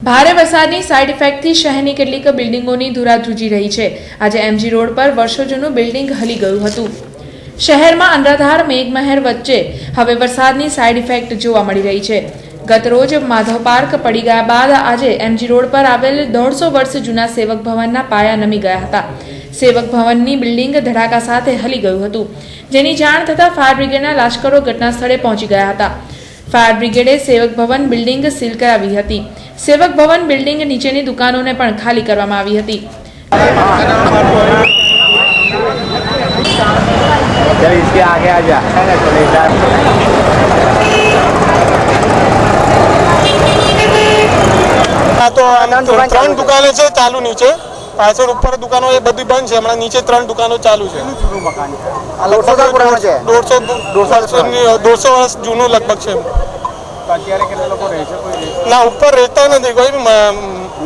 ભારે વરસાદની સાઇડ ઇફેક્ટથી શહેરની કેટલીક બિલ્ડિંગોની ધૂરાધ્રુજી રહી છે। આજે એમજી રોડ પર વર્ષો જૂનું બિલ્ડિંગ હલી ગયું હતું। શહેરમાં અનરાધાર મેઘમહેર વચ્ચે હવે વરસાદની સાઇડ ઇફેક્ટ જોવા મળી રહી છે। ગત રોજ માધવ પાર્ક પડી ગયા બાદ આજે એમજી રોડ પર આવેલ 150 વર્ષ જૂના સેવક ભવનના પાયા નમી ગયા હતા। સેવક ભવનની બિલ્ડિંગ ધડાકા સાથે હલી ગયું હતું, જેની જાણ થતાં ફાયર બ્રિગેડના લાશ્કરો ઘટના સ્થળે પહોંચી ગયા હતા। ફાયર બ્રિગેડે સેવક ભવન બિલ્ડિંગ સીલ કરાવી હતી। સેવક ભવન બિલ્ડિંગ નીચેની દુકાનોને પણ ખાલી કરવામાં આવી હતી। તો ત્રણ દુકાનો છે ચાલુ, નીચે પાછળ ઉપર દુકાનો એ બધી બંધ છે। હમણાં નીચે ત્રણ દુકાનો ચાલુ છે। 150 વર્ષ જૂનું લગભગ છે। ના, ઉપર રહેતા નથી કોઈ,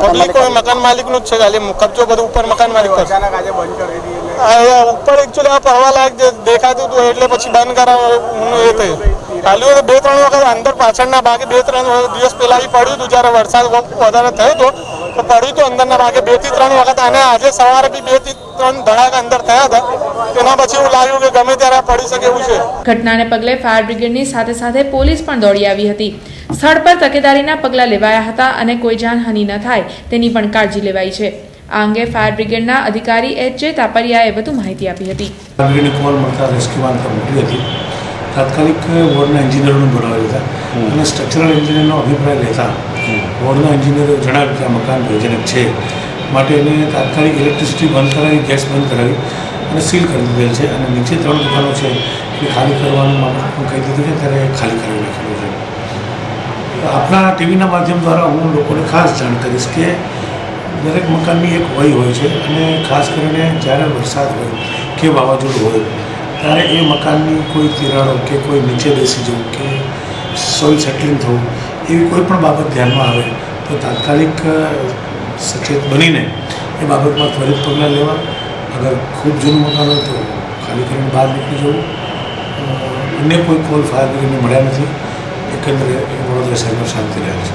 પબ્લિક કોઈ મકાન માલિક નું જ છે। ખાલી કબજો બધું ઉપર મકાન માલિક પર। ઉપર એકચ્યુઅલી આ પડવા લાયક દેખાતું હતું એટલે પછી બંધ કરાવવાનું એ થયું। ખાલી 2-3 વખત અંદર પાછળના ભાગે 2-3 દિવસ પહેલા પડ્યું હતું, જ્યારે વરસાદ વધારે થયો હતો તો પડ્યું હતું અંદરના ભાગે 2 થી 3 વખત। અને આજે સવારે બી 2 થી 3 ધડાકા અંદર થયા હતા। તેના પછી એવું લાગ્યું કે ગમે ત્યારે પડી શકે એવું છે। ઘટનાને પગલે ફાયર બ્રિગેડની સાથે સાથે પોલીસ પણ દોડી આવી હતી। સ્થળ પર તકેદારીના પગલાં લેવાયા હતા અને કોઈ જાનહાનિ ન થાય તેની પણ કાળજી લેવાઈ છે। આ અંગે ફાયર બ્રિગેડના અધિકારી એચ.જે. તાપરિયાએ વધુ માહિતી આપી હતી। કોલ મળતા રેસ્ક્યુવાન પર મોકલી હતી। તાત્કાલિક વોર્ડના એન્જિનિયરોને બોલાવેલા હતા અને સ્ટ્રક્ચરલ એન્જિનિયરનો અભિપ્રાય લેતા વોર્ડના એન્જિનિયરે જણાવ્યું કે આ મકાન ભયજનક છે, માટે એને તાત્કાલિક ઇલેક્ટ્રિસિટી બંધ કરાવી, ગેસ બંધ કરાવી અને સીલ કરી દીધેલ છે। અને નીચે 3 દુકાનો છે એ ખાલી કરવાનું મામલો પણ કહી દીધું છે, ત્યારે ખાલી કરી નાખેલું છે। આપણા ટીવીના માધ્યમ દ્વારા હું લોકોને ખાસ જાણ કરીશ કે દરેક મકાનની એક વય હોય છે અને ખાસ કરીને જ્યારે વરસાદ હોય કે વાવાઝોડું હોય ત્યારે એ મકાનની કોઈ તિરાડો કે કોઈ નીચે બેસી જવું કે સોઇલ સેટલિંગ થવું એવી કોઈ પણ બાબત ધ્યાનમાં આવે તો તાત્કાલિક સચેત બનીને એ બાબતમાં ત્વરિત પગલાં લેવા। અગર ખૂબ જૂનું મકાન હોય તો ખાલી કરીને બહાર નીકળી જવું। અન્ય કોઈ કોલ ફાયર બ્રિગેડને મળ્યા નથી। એકંદરે વડોદરા શહેરમાં શાંતિ રહે છે।